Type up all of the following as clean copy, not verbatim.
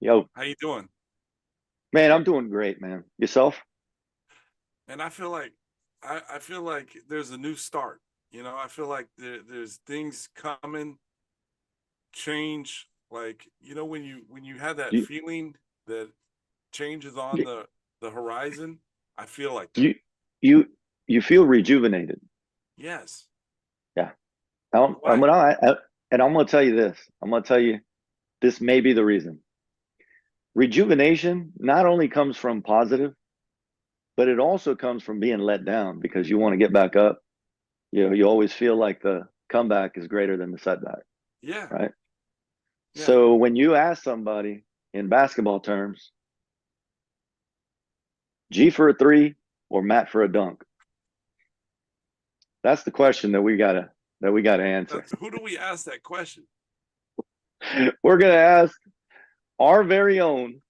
Yo, How you doing? man, I'm doing great, man. Yourself? And I feel like there's a new start. I feel like there's things coming, change. Like, when you have that You, feeling that change is on you, the horizon, I feel like that. you, you you feel rejuvenated. Yes. Yeah. I'm Why? gonna, and I'm gonna tell you this. I'm gonna tell you this may be the reason. Rejuvenation not only comes from positive, but it also comes from being let down because you want to get back up. You always feel like the comeback is greater than the setback, Yeah. right? Yeah. So when you ask somebody in basketball terms, G for a three or Matt for a dunk, that's the question that we gotta answer. Who do we ask that question? We're gonna ask our very own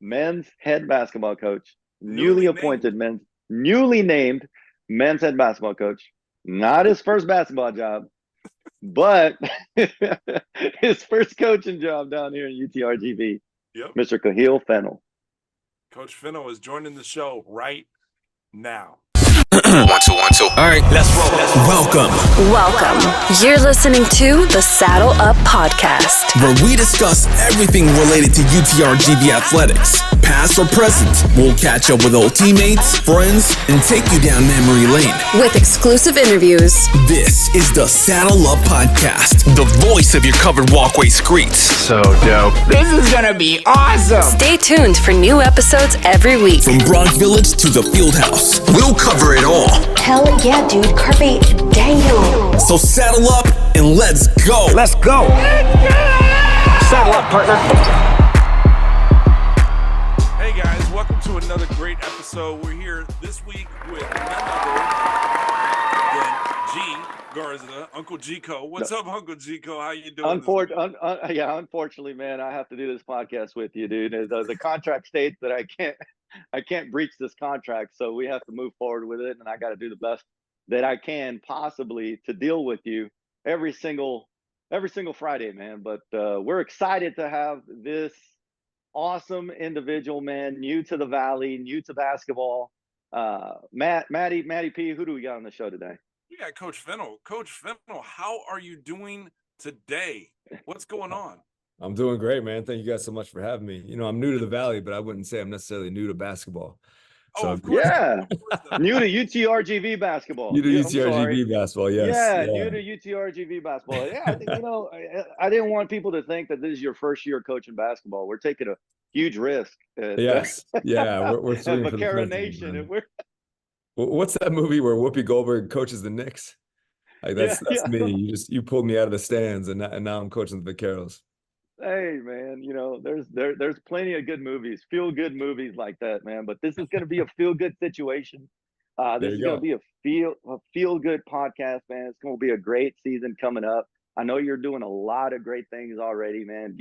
men's head basketball coach, newly Newly named. appointed newly named men's head basketball coach. Not his first basketball job, but his first coaching job down here in UTRGV, Yep. Mr. Kahil Fennell. Coach Fennel is joining the show right now. 1 2 1 2. All right, let's roll. Welcome, You're listening to the Saddle Up Podcast, where we discuss everything related to UTRGV athletics, past or present. We'll catch up with old teammates, friends, and take you down memory lane. with exclusive interviews. This is the Saddle Up Podcast, the voice of your covered walkway streets. So dope. This is gonna be awesome. Stay tuned for new episodes every week. From Bronx Village to the Fieldhouse, we'll cover it all. Hell yeah, dude. Carpe diem. So saddle up and let's go. Let's go. Saddle up, partner. Hey guys, welcome to another great episode. We're here this week with none other than G Garza, Uncle Gico. What's up, Uncle Gico? How you doing? Unfortunately, man, I have to do this podcast with you, dude. The contract states that I can't breach this contract, so we have to move forward with it, and I got to do the best that I can possibly to deal with you every single Friday, man. But we're excited to have this awesome individual, man, new to the Valley, new to basketball. Matty P, who do we got on the show today? We got Coach Fennel. Coach Fennel, how are you doing today? What's going on? I'm doing great, man. Thank you guys so much for having me. I'm new to the Valley, but I wouldn't say I'm necessarily new to basketball. So Of course. Yeah, new to UTRGV basketball. new to I'm sorry. UTRGV basketball, yes. Yeah, new to UTRGV basketball. Yeah, I think, I didn't want people to think that this is your first year coaching basketball. We're taking a huge risk. Yes. Yeah, we're at swinging for the Vaquero fences, Nation. man. And we're, What's that movie where Whoopi Goldberg coaches the Knicks? Like that's yeah. me. You pulled me out of the stands, and now I'm coaching the Vaqueros. Hey, man, there's plenty of good movies, feel good movies like that, man. But this is going to be a feel good situation. This is going to be a feel good podcast, man. It's going to be a great season coming up. I know you're doing a lot of great things already, man.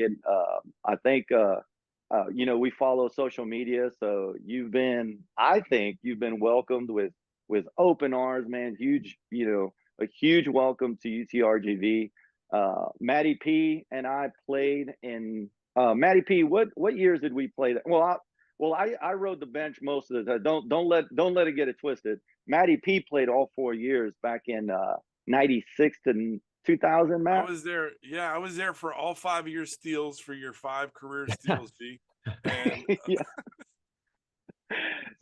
I think we follow social media, so I think you've been welcomed with open arms, man. A huge welcome to UTRGV. Matty P and I played in Matty P. What years did we play that? I rode the bench most of the time. Don't let it get it twisted. Matty P played all 4 years back in 96 to 2000. Matt, I was there. Yeah, I was there for all 5 of your steals for your 5 career steals, G. And yeah.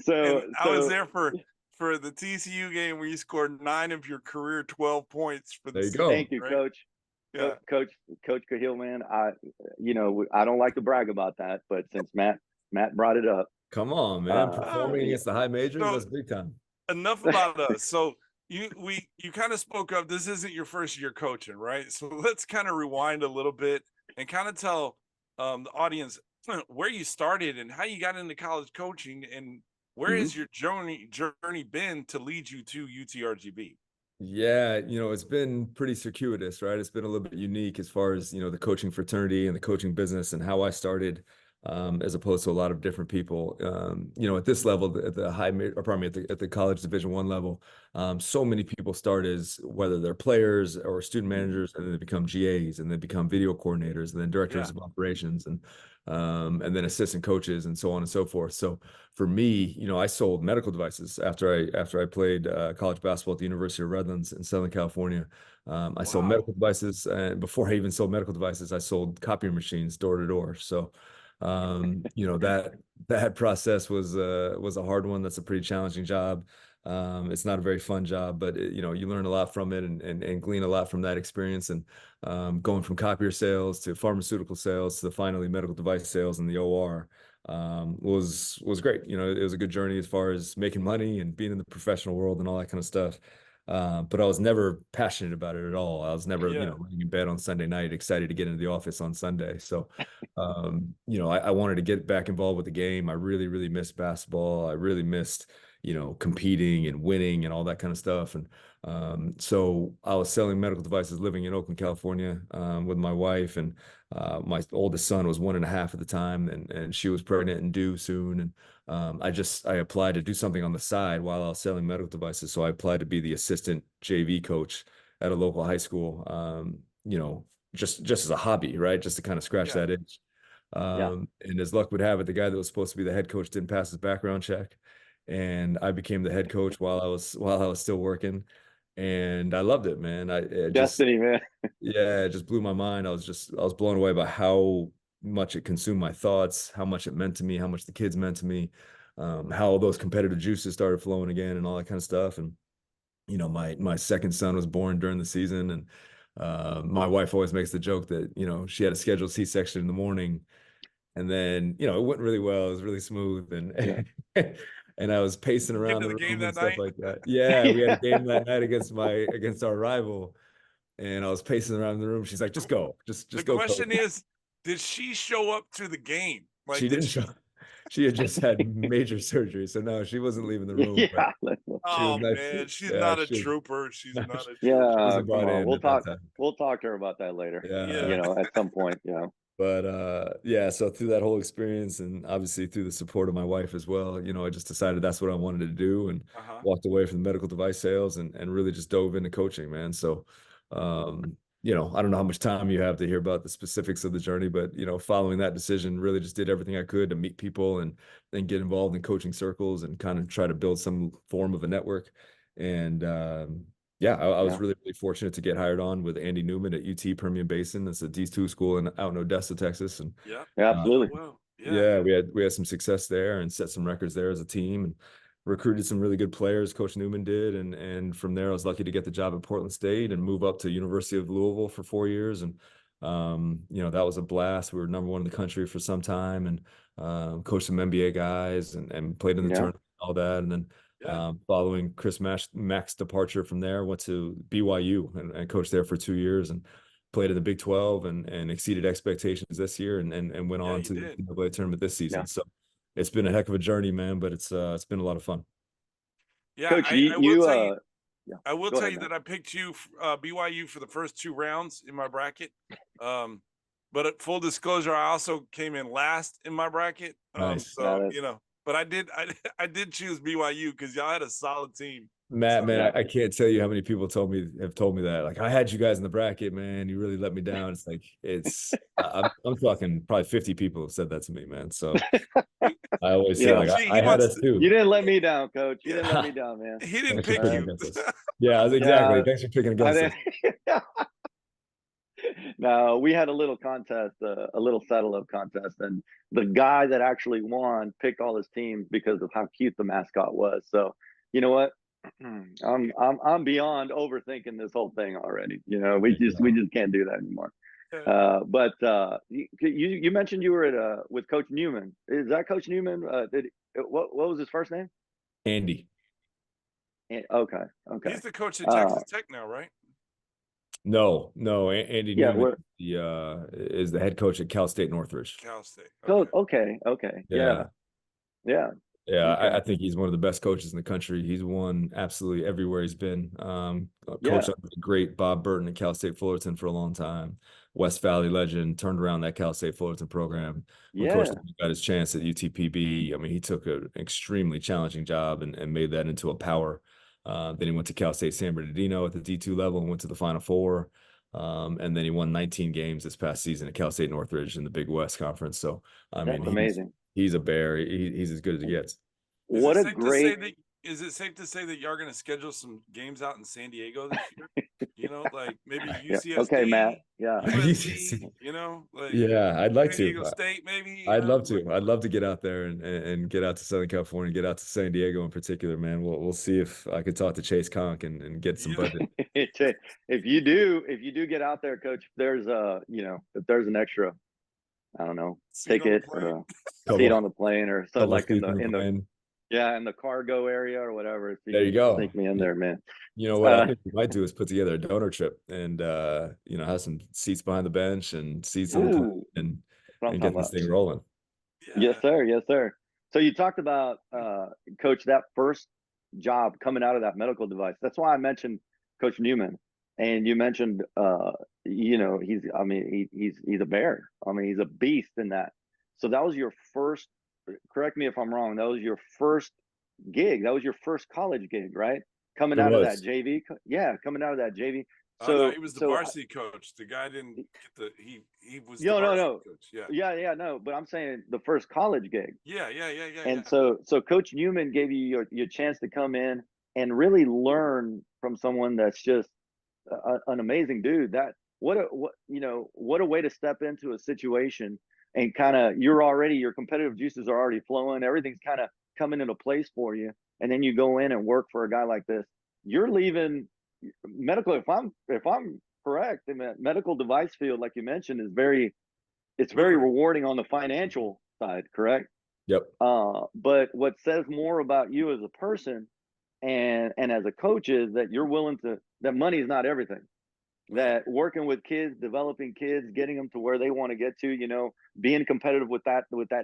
So I was there for the TCU game where you scored 9 of your career 12 points for the There you season. go. Thank you, right? Coach. Yeah. Coach Kahil, man. I don't like to brag about that, but since Matt brought it up, Come on, man. Performing against the high majors, So- that's big time. Enough about us. So you kind of spoke up. This isn't your first year coaching, right? So let's kind of rewind a little bit and kind of tell the audience where you started and how you got into college coaching and where has your journey been to lead you to UTRGV? Yeah, it's been pretty circuitous, right? It's been a little bit unique as far as, the coaching fraternity and the coaching business and how I started. as opposed to a lot of different people. At this level, at the at the college Division I level, so many people start as whether they're players or student managers, and then they become GAs, and they become video coordinators, and then directors of operations, and then assistant coaches, and so on and so forth. So for me, I sold medical devices after I played college basketball at the University of Redlands in Southern California. I sold medical devices, and before I even sold medical devices, I sold copier machines door to door. So that process was a hard one. That's a pretty challenging job. It's not a very fun job, but you learn a lot from it, and glean a lot from that experience. And going from copier sales to pharmaceutical sales to finally medical device sales in the OR was great. It was a good journey as far as making money and being in the professional world and all that kind of stuff. But I was never passionate about it at all. I was never, laying in bed on Sunday night, excited to get into the office on Sunday. So, I wanted to get back involved with the game. I really, really missed basketball. I really missed, competing and winning and all that kind of stuff. And so I was selling medical devices, living in Oakland, California, with my wife, and my oldest son was 1.5 at the time, and she was pregnant and due soon. And I applied to do something on the side while I was selling medical devices. So I applied to be the assistant JV coach at a local high school, just as a hobby, right? Just to kind of scratch that itch. And as luck would have it, the guy that was supposed to be the head coach didn't pass his background check, and I became the head coach while I was still working. And I loved it, man. Destiny, man. Yeah, it just blew my mind. I was blown away by how much it consumed my thoughts, how much it meant to me, how much the kids meant to me, how those competitive juices started flowing again, and all that kind of stuff. And my second son was born during the season, and my wife always makes the joke that she had a scheduled C-section in the morning, and then it went really well. It was really smooth, and and I was pacing around the room and stuff like that. Yeah, we had a game that night against our rival, and I was pacing around the room. She's like, "Just go, just go." The question is, did she show up to the game? Like, she didn't show. She had just had major surgery, so no, she wasn't leaving the room. Yeah. Oh man, she's not a trooper. She's not a trooper. Yeah, come on. We'll talk to her about that later. Yeah. At some point. Yeah. But so through that whole experience, and obviously through the support of my wife as well, I just decided that's what I wanted to do, and walked away from the medical device sales, and really just dove into coaching, man. So I don't know how much time you have to hear about the specifics of the journey, but following that decision, really just did everything I could to meet people and get involved in coaching circles and kind of try to build some form of a network. And I was really, really fortunate to get hired on with Andy Newman at UT Permian Basin. It's a D2 school out in Odessa, Texas. And absolutely. We had some success there and set some records there as a team, and recruited some really good players. Coach Newman did. And from there, I was lucky to get the job at Portland State and move up to University of Louisville for 4 years. And, that was a blast. We were number 1 in the country for some time, and coached some NBA guys and played in the tournament and all that. And then following Chris Mack's departure from there, went to BYU and coached there for 2 years, and played in the Big 12 and exceeded expectations this year, and went on to the NCAA tournament this season. So it's been a heck of a journey, man, but it's been a lot of fun. Yeah, Coach, I will tell you that I picked you BYU for the first 2 rounds in my bracket. But at full disclosure, I also came in last in my bracket. Nice. But I did choose BYU because y'all had a solid team. Matt, man, I can't tell you how many people have told me that. Like, I had you guys in the bracket, man. You really let me down. It's like, I'm talking probably 50 people have said that to me, man. So I always say, like, I had us too. You didn't let me down, Coach. You didn't let me down, man. He didn't pick you. Yeah, exactly. Thanks for picking against us. No, we had a little contest, a little saddle up contest, and the guy that actually won picked all his teams because of how cute the mascot was. So, you know what? I'm beyond overthinking this whole thing already. We just can't do that anymore. But you mentioned you were with Coach Newman. Is that Coach Newman? What was his first name? Andy. Okay. He's the coach at Texas Tech now, right? No, Andy Newman is the head coach at Cal State Northridge. Cal State. Okay. Yeah. Okay. I think he's one of the best coaches in the country. He's won absolutely everywhere he's been. Coached under the great Bob Burton at Cal State Fullerton for a long time. West Valley legend, turned around that Cal State Fullerton program. When Coach got his chance at UTPB, I mean, he took an extremely challenging job and made that into a power. Then he went to Cal State San Bernardino at the D2 level and went to the Final Four. And then he won 19 games this past season at Cal State Northridge in the Big West Conference. So, I mean, amazing. He's a bear. He's as good as he gets. What a great... Is it safe to say that y'all are going to schedule some games out in San Diego this year? You know, like maybe UCSD. Okay, Matt. Yeah. USC, you know, like I'd like San to. Diego State, maybe. I'd love to. I'd love to get out there and get out to Southern California, get out to San Diego in particular, man. We'll see if I could talk to Chase Conk and get some budget. If you do get out there, Coach, if there's if there's an extra, I don't know, ticket or a seat on the plane or something like in the cargo area or whatever. There you go. Take me in there, man. You know what I think we might do is put together a donor trip and have some seats behind the bench and seats on the plane and get this thing rolling. Yeah. Yes, sir. So you talked about Coach, that first job coming out of that medical device. That's why I mentioned Coach Newman. And you mentioned he's a bear. I mean, he's a beast in that. So that was your first, correct me if I'm wrong, that was your first gig. That was your first college gig, right? Coming out of that JV. Yeah, coming out of that JV. So no, he was the varsity coach. The guy didn't get he was the varsity coach. Yeah, no, but I'm saying the first college gig. Yeah. And so Coach Newman gave you your chance to come in and really learn from someone that's just an amazing dude. That what a way to step into a situation and kind of your competitive juices are already flowing. Everything's kind of coming into place for you. And then you go in and work for a guy like this. You're leaving medical. If I'm correct, in the medical device field, like you mentioned, is very rewarding on the financial side, correct? Yep. But what says more about you as a person and as a coach is that you're willing to, that money is not everything. That working with kids, developing kids, getting them to where they want to get to, being competitive with that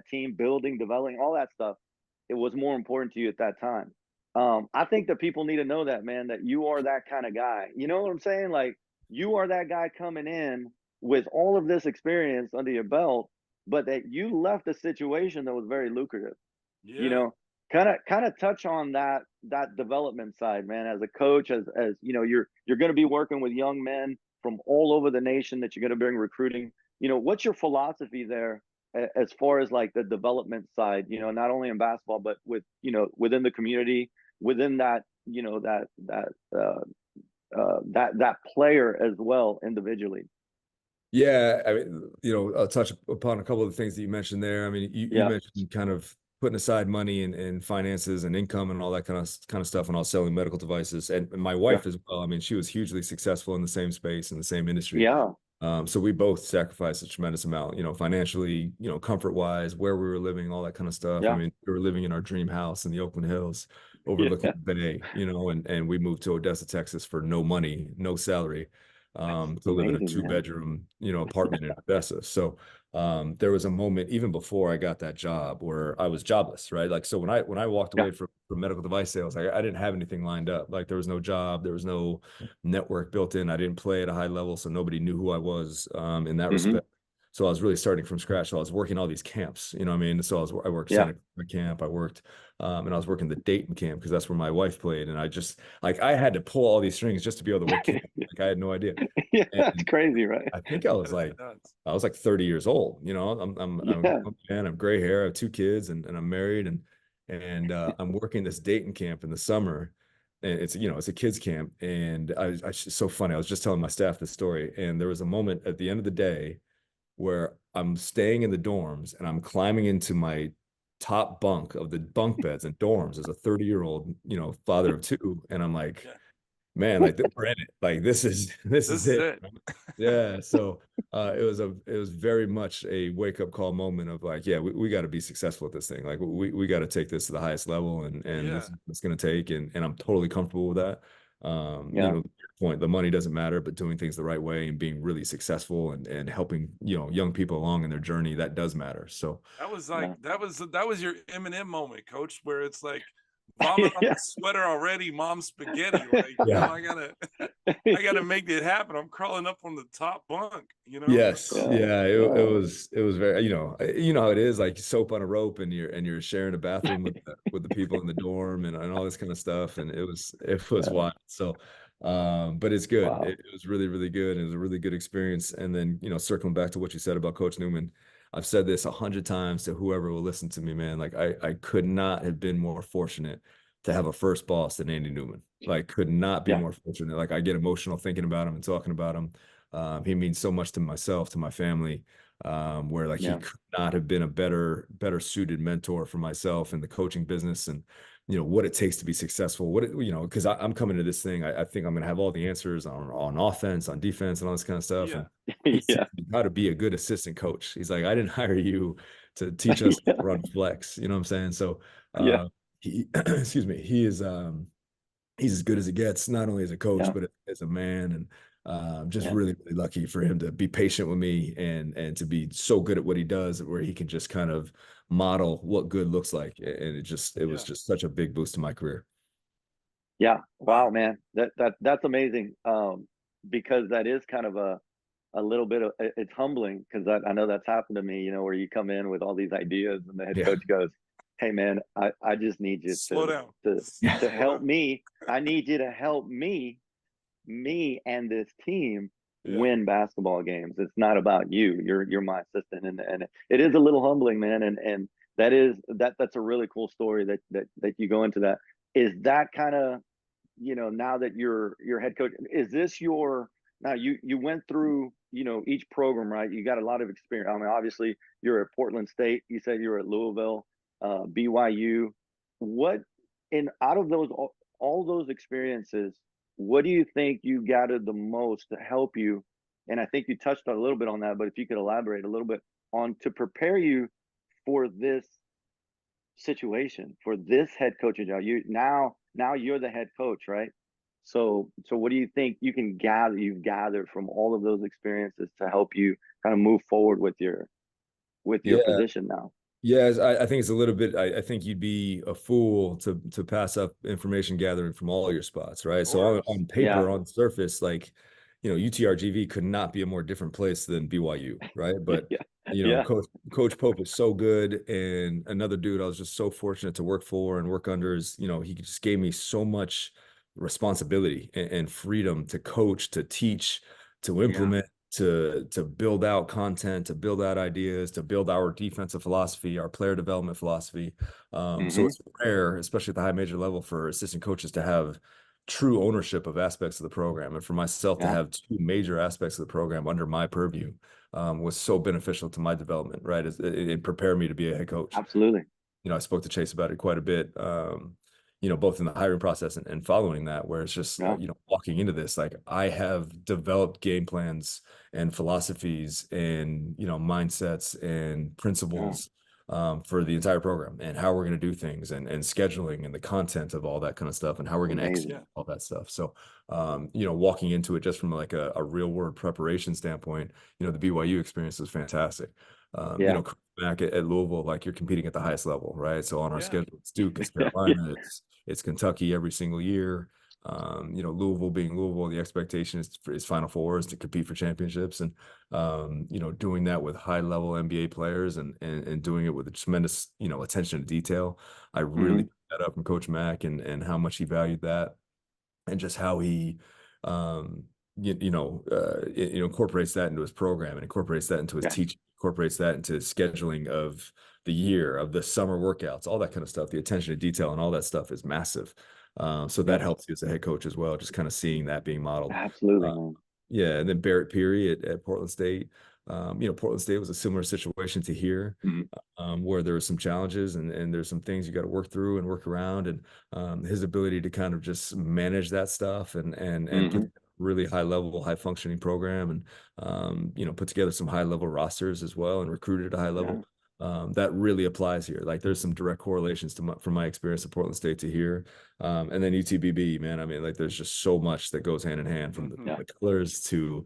team, building, developing, all that stuff, it was more important to you at that time. I think that people need to know that, man, that you are that kind of guy. You know what I'm saying? Like, you are that guy coming in with all of this experience under your belt, but that you left a situation that was very lucrative. Yeah. Kind of touch on that development side, man, as a coach, as you're going to be working with young men from all over the nation that you're going to bring recruiting. What's your philosophy there as far as like the development side, not only in basketball, but with, within the community, within that, that player as well individually? Yeah. I mean, I'll touch upon a couple of the things that you mentioned there. I mean, you mentioned kind of putting aside money and finances and income and all that kind of stuff, and all selling medical devices. And my wife as well. I mean, she was hugely successful in the same space, in the same industry. Yeah. So we both sacrificed a tremendous amount, financially, comfort wise, where we were living, all that kind of stuff. Yeah. I mean, we were living in our dream house in the Oakland Hills overlooking the bay, and we moved to Odessa, Texas for no money, no salary, to live in a 2-bedroom, apartment in Odessa. So there was a moment even before I got that job where I was jobless, right? Like, so when I walked away from medical device sales, I didn't have anything lined up. Like, there was no job, there was no network built in. I didn't play at a high level, so nobody knew who I was in that respect. So I was really starting from scratch. So I was working all these camps, you know what I mean? So I worked Santa Clara camp, I worked, and I was working the Dayton camp because that's where my wife played. And I just, I had to pull all these strings just to be able to work camp. Like, I had no idea. Yeah, that's crazy, right? I think I was like 30 years old, I'm a man, I'm gray hair, I have 2 kids and I'm married and I'm working this Dayton camp in the summer. And it's a kids camp. And it's so funny. I was just telling my staff this story. And there was a moment at the end of the day where I'm staying in the dorms and I'm climbing into my top bunk of the bunk beds and dorms as a 30-year-old, father of 2. And I'm like, man, like, we're in it. Like, this is it. Yeah. So it was very much a wake-up call moment of like, we got to be successful at this thing. Like, we got to take this to the highest level, and this is what it's going to take. And I'm totally comfortable with that. Point, the money doesn't matter, but doing things the right way and being really successful and helping young people along in their journey, that does matter. So that was like that was your Eminem moment, Coach, where it's like vomit on the sweater already, mom's spaghetti. Like, Yeah. I gotta make it happen. I'm crawling up on the top bunk, Yes. Yeah. It was very, how it is, like soap on a rope, and you're sharing a bathroom with the people in the dorm and all this kind of stuff. And it was wild. So, but it's good. Wow. It was really, really good. It was a really good experience. And then, circling back to what you said about Coach Newman, I've said this 100 times to whoever will listen to me, man. Like I could not have been more fortunate to have a first boss than Andy Newman. Like, could not be more fortunate. Like, I get emotional thinking about him and talking about him. He means so much to myself, to my family, where like he could not have been a better suited mentor for myself in the coaching business, and what it takes to be successful. Because I'm coming to this thing, I think I'm going to have all the answers on offense, on defense, and all this kind of stuff. And he's how to be a good assistant coach. He's like, I didn't hire you to teach us to run flex. You know what I'm saying? So he, excuse me, he is he's as good as it gets, not only as a coach, but as a man. And just really, really lucky for him to be patient with me and to be so good at what he does, where he can just kind of model what good looks like. And it was just such a big boost to my career. Yeah. Wow, man. That's amazing. Because that is kind of a little bit of, it's humbling, because I know that's happened to me, where you come in with all these ideas and the head coach goes, hey man, I just need you to help me. I need you to help me and this team win basketball games. It's not about you. You're my assistant. And it is a little humbling, man. And that's a really cool story that you go into that. Is that kind of, now that you're head coach, is this now you went through, each program, right? You got a lot of experience. I mean, obviously you're at Portland State. You said you were at Louisville, BYU. Out of all those experiences, what do you think you gathered the most to help you? And I think you touched on a little bit on that, but if you could elaborate a little bit on to prepare you for this situation, for this head coaching job. Now you're the head coach, right? So what do you think you've gathered from all of those experiences to help you kind of move forward with your position now? Yes, I think it's a little bit. I think you'd be a fool to pass up information gathering from all your spots, right? So on paper, on the surface, like, UTRGV could not be a more different place than BYU, right? But Coach Pope is so good, and another dude I was just so fortunate to work for and work under is, he just gave me so much responsibility and freedom to coach, to teach, to implement. To build out content, to build out ideas, to build our defensive philosophy, our player development philosophy. So it's rare, especially at the high major level, for assistant coaches to have true ownership of aspects of the program. And for myself to have two major aspects of the program under my purview was so beneficial to my development, right? It prepared me to be a head coach. Absolutely. I spoke to Chase about it quite a bit. Both in the hiring process and following that, where it's just, walking into this, like, I have developed game plans and philosophies and, mindsets and principles for the entire program, and how we're going to do things, and scheduling and the content of all that kind of stuff, and how we're going to execute all that stuff. So, walking into it just from like a real world preparation standpoint, the BYU experience was fantastic. Back at Louisville, like, you're competing at the highest level, right? So on our schedule, it's Duke, it's Carolina, it's Kentucky every single year. Louisville being Louisville, the expectation is Final Fours, to compete for championships, and doing that with high level NBA players and doing it with a tremendous attention to detail. I really picked that up from Coach Mack, and how much he valued that, and just how he incorporates that into his program, and incorporates that into his teaching, incorporates that into scheduling of the year, of the summer workouts, all that kind of stuff. The attention to detail and all that stuff is massive. So that helps you as a head coach as well, just kind of seeing that being modeled. Absolutely. And then Barrett Peary at Portland State. Portland State was a similar situation to here, where there were some challenges and there's some things you got to work through and work around, and his ability to kind of just manage that stuff and put really high level, high functioning program, and put together some high level rosters as well, and recruited at a high level. that really applies here. Like there's some direct correlations from my experience at Portland State to here. And then UTBB, man, I mean, like there's just so much that goes hand in hand from the colors to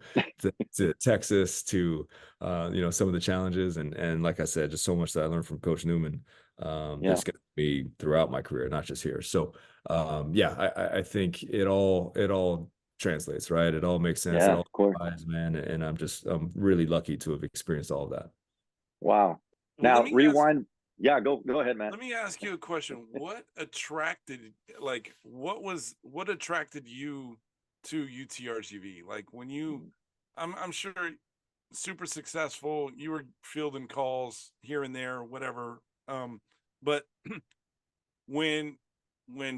Texas to, some of the challenges. And like I said, just so much that I learned from Coach Newman. That's going to be throughout my career, not just here. So, I think it all translates, right? It all makes sense. Yeah, it all of course. applies, man. And I'm really lucky to have experienced all of that. Wow. Well, Now rewind. Go ahead, man. Let me ask you a question. What attracted you to UTRGV? Like when you, I'm sure super successful, you were fielding calls here and there, whatever. But when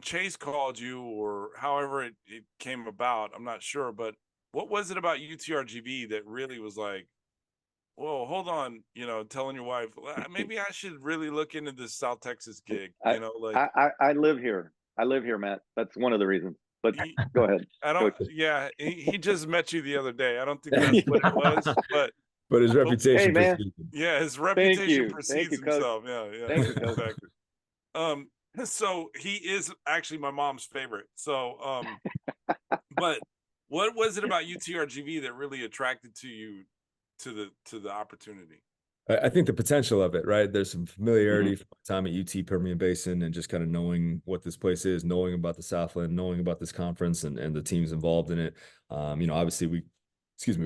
Chase called you or however it came about, I'm not sure, but what was it about UTRGV that really was like, whoa, hold on, telling your wife, maybe I should really look into this South Texas gig, I live here. Matt. That's one of the reasons. But go ahead. He just met you the other day. I don't think that's what it was, but his reputation precedes him. Yeah, his reputation precedes himself. Yeah. Thank you, Coach. Exactly. So he is actually my mom's favorite. So but what was it about UTRGV that really attracted to you to the opportunity? I think the potential of it, right? There's some familiarity from my time at UT Permian Basin and just kind of knowing what this place is, knowing about the Southland, knowing about this conference and the teams involved in it. Obviously we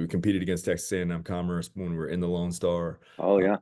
competed against Texas A&M Commerce when we were in the Lone Star. Oh yeah.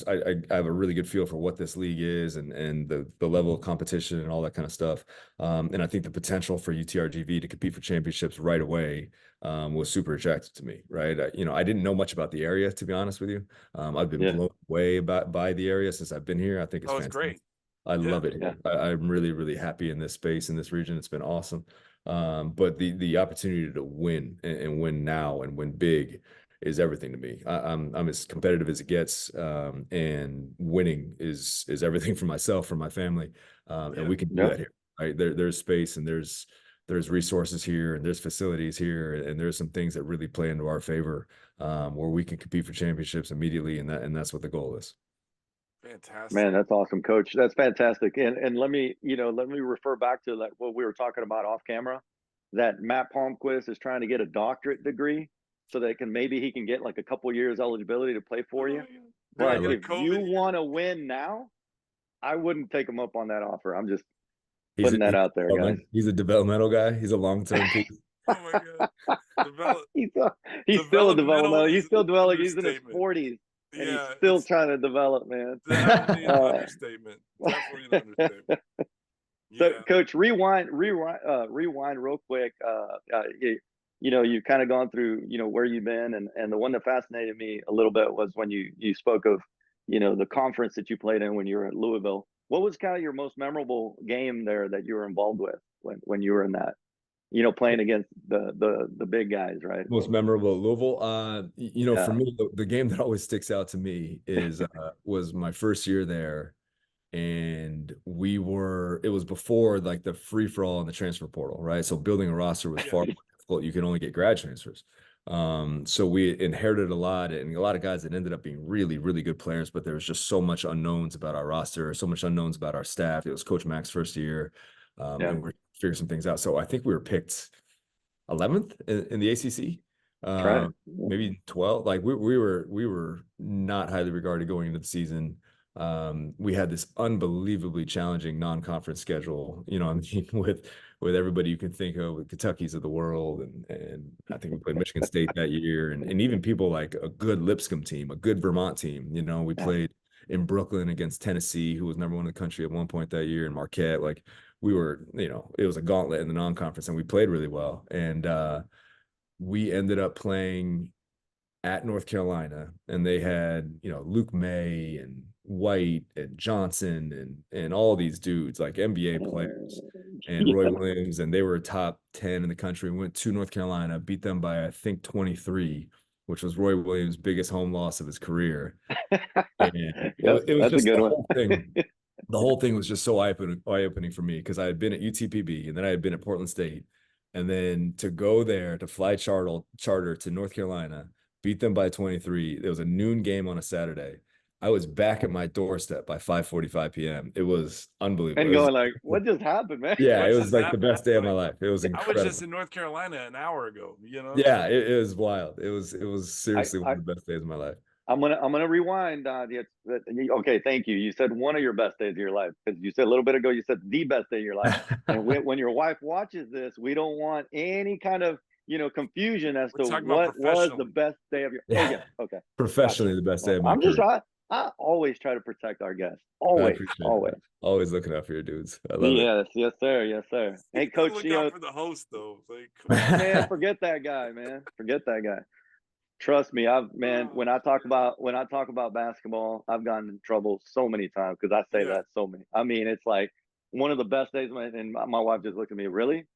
I have a really good feel for what this league is and the level of competition and all that kind of stuff. And I think the potential for UTRGV to compete for championships right away was super attractive to me, right? I didn't know much about the area, to be honest with you. I've been blown away by the area since I've been here. I think it's great. I love it. Yeah. I'm really, really happy in this space, in this region. It's been awesome. But the opportunity to win and win now and win big is everything to me. I'm as competitive as it gets, and winning is everything for myself, for my family, and we can do that here. Right? There's space and there's resources here and there's facilities here and there's some things that really play into our favor, where we can compete for championships immediately, and that's what the goal is. Fantastic, man. That's awesome, Coach. That's fantastic. And let me refer back to what we were talking about off camera. That Matt Palmquist is trying to get a doctorate degree, so that he can get like a couple years eligibility to play for you. But if you want to win now, I wouldn't take him up on that offer. I'm just putting that out there, guys. He's a developmental guy. He's a long-term piece. Oh my God. He's still a developmental. He's still developing. He's in his 40s. And he's still trying to develop, man. Definitely an understatement. So, Coach, rewind real quick. You've kind of gone through, where you've been, and the one that fascinated me a little bit was when you spoke of, the conference that you played in when you were at Louisville. What was kind of your most memorable game there that you were involved with when you were in that, playing against the big guys, right? Most memorable at Louisville. For me, the game that always sticks out to me is was my first year there. And it was before like the free for all in the transfer portal, right? So building a roster was far more difficult. You can only get grad transfers. So we inherited a lot and a lot of guys that ended up being really, really good players, but there was just so much unknowns about our roster, so much unknowns about our staff. It was Coach Mack's first year. And we're figuring some things out. So I think we were picked 11th in the ACC. Maybe 12. Like we were not highly regarded going into the season. We had this unbelievably challenging non-conference schedule, with everybody you can think of, with Kentucky's of the world. And I think we played Michigan State that year. And even people like a good Lipscomb team, a good Vermont team, we played in Brooklyn against Tennessee, who was number one in the country at one point that year, and Marquette. Like we were, it was a gauntlet in the non-conference, and we played really well. And we ended up playing at North Carolina, and they had, Luke May and White and Johnson and all these dudes, like NBA players, and Roy Williams, and they were top 10 in the country. We went to North Carolina, beat them by I think 23, which was Roy Williams' biggest home loss of his career. And it was just a good thing. The whole thing was just so eye-opening for me, because I had been at UTPB and then I had been at Portland State, and then to go there, to fly charter to North Carolina, beat them by 23. It was a noon game on a Saturday. I was back at my doorstep by 5:45 p.m. It was unbelievable. And going like, what just happened, man? Yeah, it What was just like the best day of my happened? life. It was I incredible. was just in North Carolina an hour ago, you know? Yeah, it was wild. It was seriously one of the best days of my life. I'm gonna rewind. Okay, thank you. You said one of your best days of your life, because you said a little bit ago you said the best day of your life. And when your wife watches this, we don't want any kind of confusion as We're to talking about what was the professionally. best day of your. Oh yeah, okay. Professionally, Gotcha. the best day of Well, my career. I always try to protect our guests. I Always, appreciate always. it. Always looking out for your dudes. I love it. Yes, yes, sir, yes, sir. Hey, coach, Look out for the host, though. Like, man, forget that guy, man. Forget that guy. Trust me, when I talk about basketball, I've gotten in trouble so many times because I say that so many. I mean, it's like one of the best days. And my wife just looked at me, really?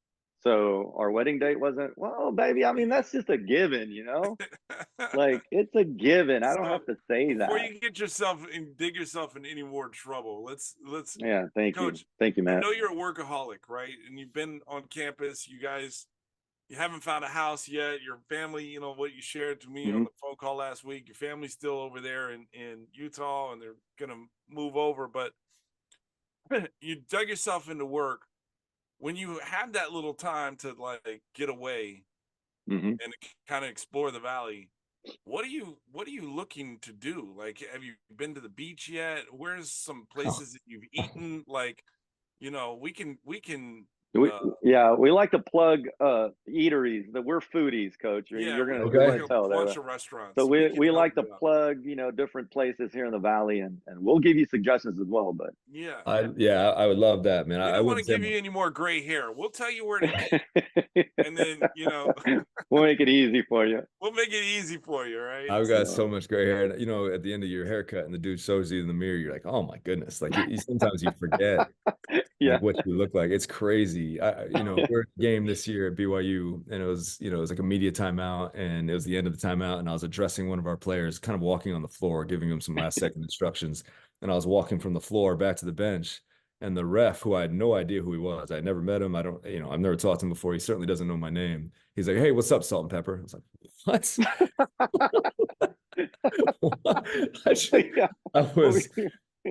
So our wedding date wasn't? Well, baby, I mean, that's just a given, Like, it's a given. I don't have to say that. Before you get yourself and dig yourself in any more trouble, let's. Yeah, thank Coach, you. Thank you, Matt. I know you're a workaholic, right? And you've been on campus. You guys, you haven't found a house yet. Your family, what you shared to me on the phone call last week, your family's still over there in Utah, and they're gonna move over. But you dug yourself into work. When you have that little time to like get away and kind of explore the valley, what are you looking to do? Like, have you been to the beach yet? Where's some places that you've eaten? Like, we can we like to plug eateries that we're foodies, coach. You're gonna tell a bunch that. of restaurants. So we like to plug different places here in the valley, and we'll give you suggestions as well. But I would love that, man. We don't want to give you any more gray hair. We'll tell you where to eat, and then we'll make it easy for you. We'll make it easy for you, right? I've got so much gray hair. At the end of your haircut, and the dude shows you in the mirror, you're like, oh my goodness! Like sometimes you forget what you look like. It's crazy. We're at a game this year at BYU, and it was like a media timeout, and it was the end of the timeout, and I was addressing one of our players, kind of walking on the floor, giving him some last second instructions, and I was walking from the floor back to the bench, and the ref, who I had no idea who he was, I'd never met him, I've never talked to him before, he certainly doesn't know my name. He's like, hey, what's up, Salt and Pepper? I was like, what?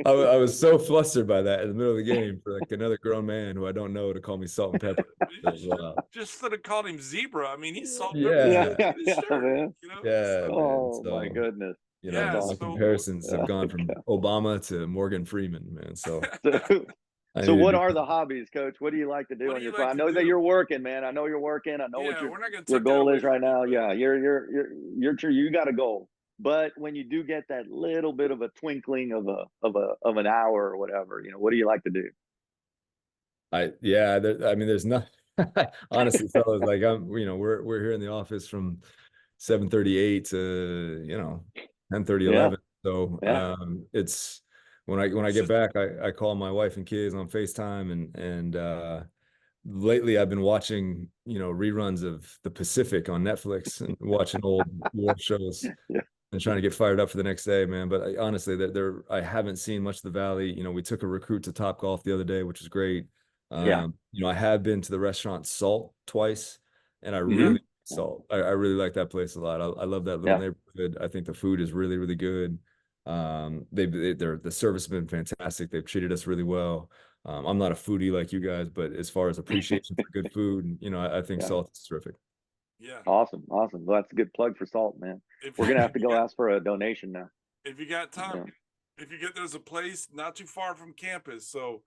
I was so flustered by that in the middle of the game for like another grown man who I don't know to call me Salt and Pepper. Just should have called him Zebra. I mean, he's Salt and Pepper. Man. Oh my goodness. The comparisons have gone from Obama to Morgan Freeman, man. So what are the hobbies, coach? What do you like to do on your time? I know that you're working, man. I know you're working. I know what your goal is right now. Yeah, you got a goal. But when you do get that little bit of a twinkling of an hour or whatever, what do you like to do? There's not honestly, fellas, like we're here in the office from 7:38 to 10:30, 11. So it's when I get back, I call my wife and kids on FaceTime, and lately I've been watching reruns of The Pacific on Netflix and watching old war shows. And trying to get fired up for the next day, man. But honestly, I haven't seen much of the valley. We took a recruit to Top Golf the other day, which was great. I have been to the restaurant Salt twice, and I really like Salt. I really like that place a lot. I love that little neighborhood. I think the food is really, really good. The service has been fantastic. They've treated us really well. I'm not a foodie like you guys, but as far as appreciation for good food, I think Salt is terrific. Yeah. Awesome. Well, that's a good plug for Salt, man. We're gonna have to go ask for a donation now. If you got time, there's a place not too far from campus, so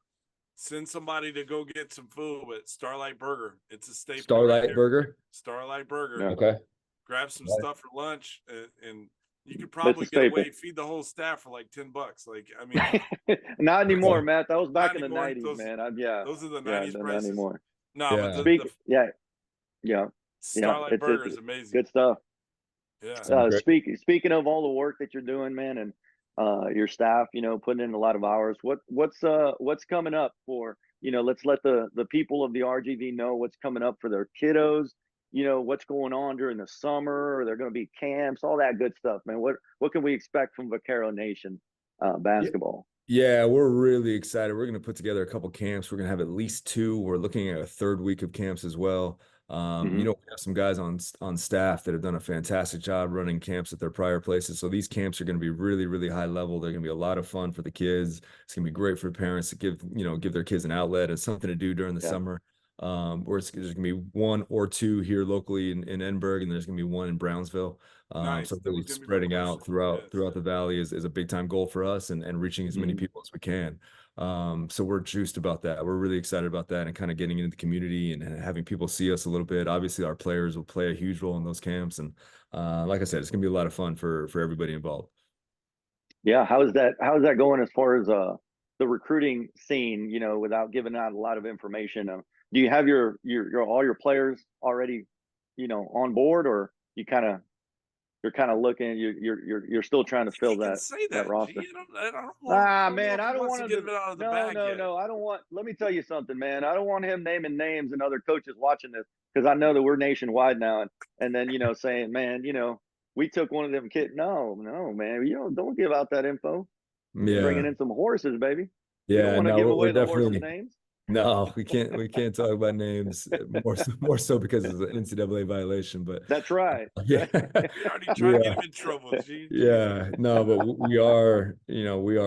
send somebody to go get some food at Starlight Burger. It's a staple. Starlight Burger. Okay. Grab some stuff for lunch, and you could probably get away, feed the whole staff for like $10. Like, I mean, not anymore, Matt. That was back in the 90s, man. Those are the 90s prices. Not anymore. No, but Starlight Burger is amazing. Good stuff. Yeah. Speaking of all the work that you're doing, man, and your staff, putting in a lot of hours. What's coming up for? Let's let the people of the RGV know what's coming up for their kiddos. What's going on during the summer. Are there going to be camps? All that good stuff, man. What can we expect from Vaquero Nation basketball? Yeah, we're really excited. We're going to put together a couple camps. We're going to have at least 2. We're looking at a 3rd week of camps as well. You know, we have some guys on staff that have done a fantastic job running camps at their prior places. So these camps are going to be really, really high level. They're going to be a lot of fun for the kids. It's going to be great for parents to give their kids an outlet and something to do during the summer. Where there's going to be one or two here locally in Edinburgh, and there's going to be one in Brownsville. Nice. So really spreading out throughout the valley is a big time goal for us, and reaching as many people as we can. So we're juiced about that. We're really excited about that, and kind of getting into the community and having people see us a little bit. Obviously, our players will play a huge role in those camps, and like I said, it's going to be a lot of fun for everybody involved. Yeah, how's that going as far as the recruiting scene? You know, without giving out a lot of information, do you have your all your players already, on board, or you're kind of looking, you're still trying to fill that roster? I don't Man, I don't want to get it out of the bag yet. No. I don't want. Let me tell you something, man. I don't want him naming names and other coaches watching this, because I know that we're nationwide now, and then saying, man, we took one of them kids. No, man, don't give out that info. You're bringing in some horses, baby. You don't want to give away the horses' names. No, we can't talk about names, more so because it's an NCAA violation. But that's right. Yeah, You're already trying to get him in trouble. Yeah, no, but we are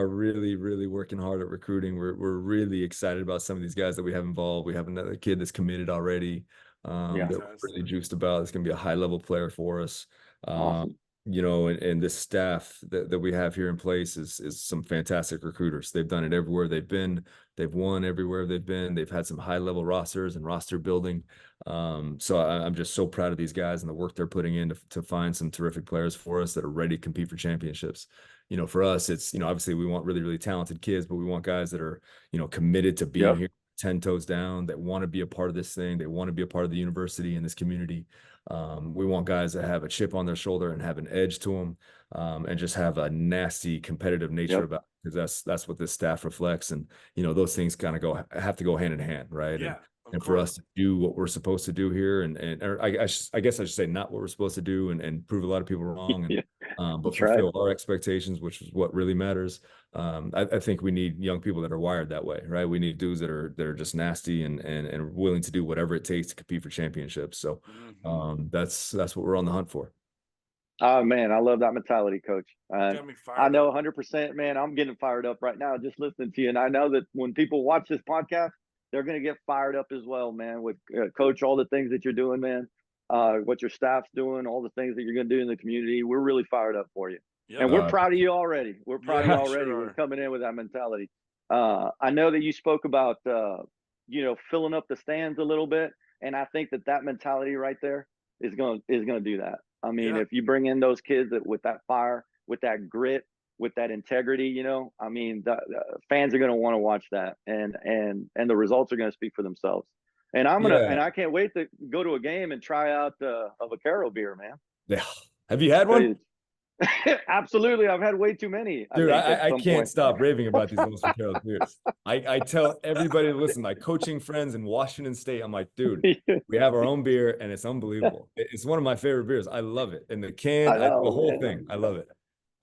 really, really working hard at recruiting. We're really excited about some of these guys that we have involved. We have another kid that's committed already. That we're really juiced about. It's going to be a high level player for us. Awesome. And this staff that we have here in place is some fantastic recruiters. They've done it everywhere they've been. They've won everywhere they've been. They've had some high level rosters and roster building. So I'm just so proud of these guys and the work they're putting in to find some terrific players for us that are ready to compete for championships. For us, it's, obviously we want really, really talented kids, but we want guys that are, committed to being here 10 toes down, that want to be a part of this thing. They want to be a part of the university and this community. We want guys that have a chip on their shoulder and have an edge to them, and just have a nasty competitive nature about it, because that's what this staff reflects. And those things kind of have to go hand in hand, right? Yeah. And for us to do what we're supposed to do here, or I guess I should say not what we're supposed to do, and prove a lot of people wrong, and but fulfill our expectations, which is what really matters. I think we need young people that are wired that way, right? We need dudes that are just nasty and willing to do whatever it takes to compete for championships. So that's what we're on the hunt for. Oh man, I love that mentality, Coach. Got me fired I know up. 100%, man. I'm getting fired up right now just listening to you, and I know that when people watch this podcast, they're going to get fired up as well, man, with Coach, all the things that you're doing, man, what your staff's doing, all the things that you're going to do in the community. We're really fired up for you. Yep. And we're proud of you already. We're proud of you already. Sure. We're coming in with that mentality. I know that you spoke about, filling up the stands a little bit. And I think that mentality right there is going to do that. I mean, if you bring in those kids with that fire, with that grit, with that integrity, the fans are going to want to watch that, and the results are going to speak for themselves. And I can't wait to go to a game and try out a Vaquero beer, man. Yeah. Have you had one? Absolutely. I've had way too many. Dude, I can't stop raving about these Los Vaqueros beers. I tell everybody, listen, my coaching friends in Washington State, I'm like, dude, we have our own beer and it's unbelievable. It's one of my favorite beers. I love it. And the can, the whole thing, I love it.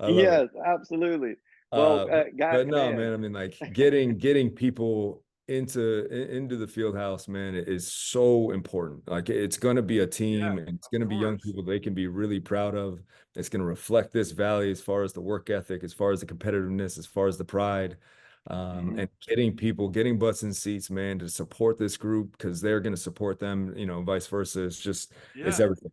Yes, absolutely. Well, guys, but no, man, I mean, like getting people into the field house, man, is so important. Like, it's going to be a team, and it's going to be young people they can be really proud of. It's going to reflect this valley as far as the work ethic, as far as the competitiveness, as far as the pride. And getting butts in seats, man, to support this group, because they're going to support them, vice versa. It's just, it's everything.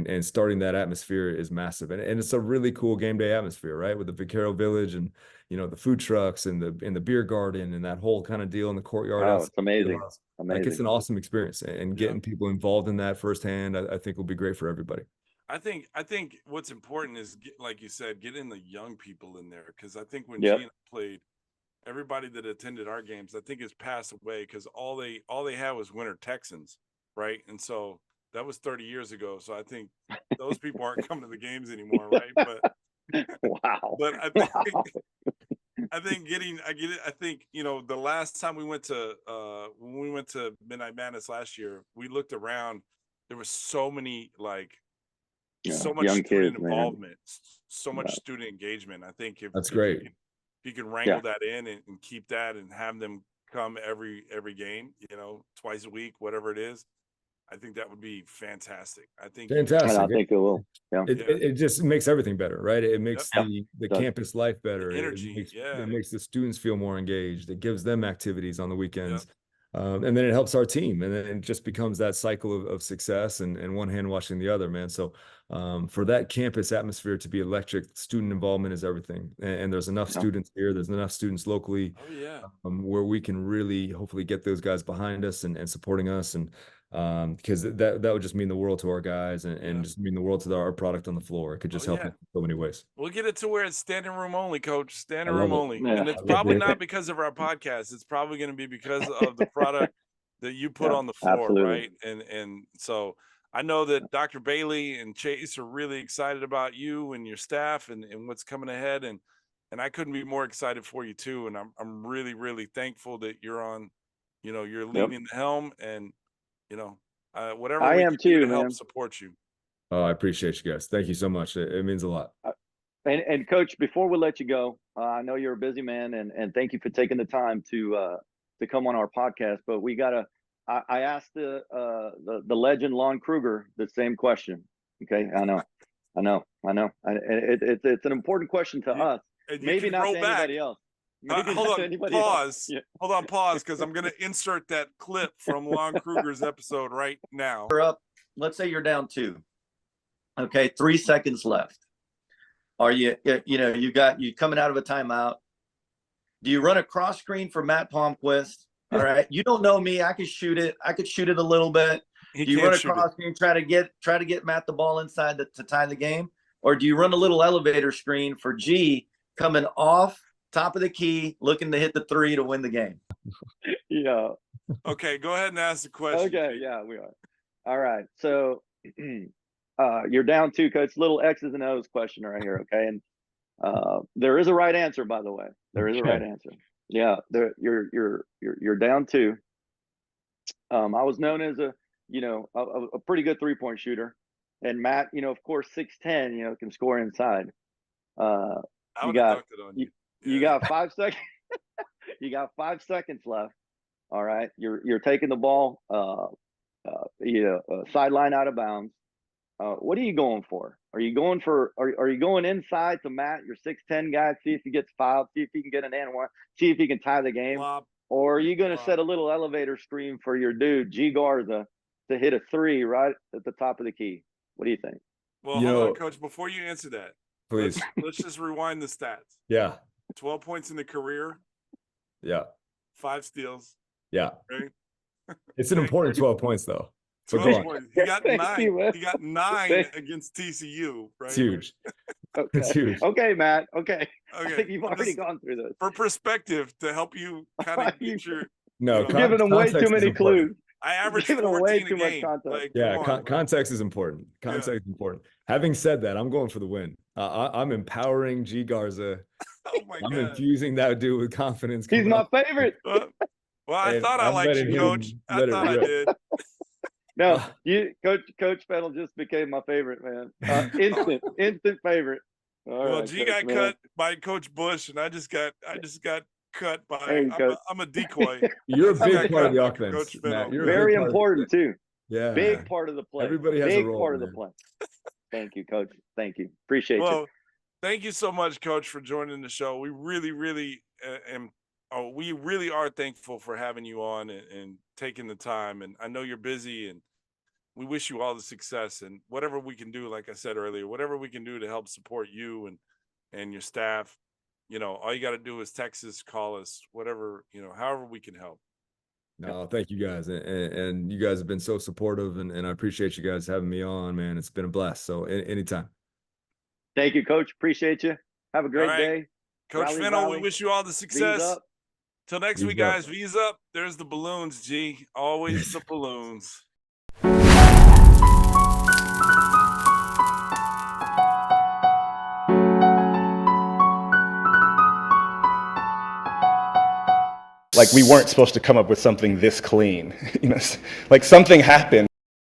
And starting that atmosphere is massive. And it's a really cool game day atmosphere, right? With the Vaquero Village and, the food trucks and the beer garden and that whole kind of deal in the courtyard. Oh, it's amazing. Like, it's an awesome experience, and getting people involved in that firsthand, I think will be great for everybody. I think what's important is, like you said, getting the young people in there. Cause I think when Gina played, everybody that attended our games, I think, has passed away, because all they had was Winter Texans, right? And so that was 30 years ago. So I think those people aren't coming to the games anymore, right? But wow. But I think the last time we went to when we went to Midnight Madness last year, we looked around. There was so many so much student involvement, so much student engagement. I think that's great. If you can wrangle that in and keep that and have them come every game, twice a week, whatever it is, I think that would be fantastic. I think Fantastic. And I think it will. Yeah. It just makes everything better, right? It makes the Does. campus life better. The energy, It makes the students feel more engaged. It gives them activities on the weekends. And then it helps our team, and then it just becomes that cycle of success and one hand washing the other, man. So for that campus atmosphere to be electric, student involvement is everything. And there's enough students here. There's enough students locally where we can really hopefully get those guys behind us and supporting us. And because that would just mean the world to our guys and just mean the world to our product on the floor. It could just help in so many ways. We'll get it to where it's standing room only, Coach. Standing room only. Yeah. And it's probably not because of our podcast. It's probably going to be because of the product that you put on the floor, right? And so I know that Dr. Bailey and Chase are really excited about you and your staff and what's coming ahead. And I couldn't be more excited for you too. And I'm really, really thankful that you're on, you're leading the helm, and whatever I we am can do too, to help man. support you. Oh, I appreciate you guys. Thank you so much. It means a lot. And Coach, before we let you go, I know you're a busy man, and thank you for taking the time to come on our podcast. But I asked the legend Lon Kruger the same question. Okay, I know. It's an important question to us. Maybe not to anybody else. Hold on, pause, because I'm going to insert that clip from Lon Kruger's episode right now. You're up. Let's say you're down 2. Okay, 3 seconds left. Are you coming out of a timeout? Do you run a cross screen for Matt Palmquist? All right. You don't know me. I could shoot it. A little bit. Do you run a cross screen, try to get Matt the ball inside to tie the game? Or do you run a little elevator screen for G coming off top of the key, looking to hit the 3 to win the game? Yeah. Okay, go ahead and ask the question. Okay, yeah, we are. All right. So you're down 2, Coach. Little X's and O's question right here, okay? And there is a right answer, by the way. There is a right answer. Yeah, you're down 2. I was known as a pretty good 3-point shooter, and Matt, of course, 6'10", can score inside. You got 5 seconds. You got 5 seconds left. All right, you're taking the ball, sideline out of bounds. What are you going for? Are you going inside to Matt, your 6'10" guy, see if he gets fouled, see if he can get an and one, see if he can tie the game? Or are you going to set a little elevator screen for your dude, G Garza, to hit a 3 right at the top of the key? What do you think? Well, hold on, Coach. Before you answer that, please, let's just rewind the stats. Yeah. 12 points in the career. Yeah. 5 steals. Yeah. Right? It's an important 12 points, though. So 12 points. He got 9. He got 9 Thank against TCU. Right? It's huge. Okay. It's huge. Okay, Matt. Okay. I Okay. think you've already gone through this. For perspective, to help you kind of get your. No, You're giving them way too context is many important. clues. I average Giving away 14 a too much game. context. Like, Yeah, come on, context is important. Context is important. Having said that, I'm going for the win. I'm empowering G Garza. Oh my I'm God. infusing that dude with confidence. He's my favorite. Well, I And thought I I'm liked letting you, him Coach. I let it thought I rip. did. No, Coach Fennell just became my favorite, man. Instant favorite. All Well, right, G Coach, got man. cut by Coach Bush, and I just got cut by. Hey, Coach. I'm a decoy. You're a I big got part of the cut by offense. Coach Matt. Fennell. You're a big Very part of- important too. Yeah. Big part of the play. Everybody has a Big role, part of the man. play. Thank you, Coach. Thank you. Appreciate you. Well, thank you so much, Coach, for joining the show. We really, really we really are thankful for having you on and taking the time. And I know you're busy, and we wish you all the success, and whatever we can do, like I said earlier, whatever we can do to help support you and your staff, all you got to do is text us, call us, whatever, however we can help. No, thank you guys. And you guys have been so supportive, and I appreciate you guys having me on, man. It's been a blast. So anytime. Thank you, Coach. Appreciate you. Have a great right. day. Coach Rally, Fennel, rally. we wish you all the V's success. up. Till next V's week, up. guys. V's up. There's the balloons, G. Always the balloons. Like we weren't supposed to come up with something this clean, like something happened.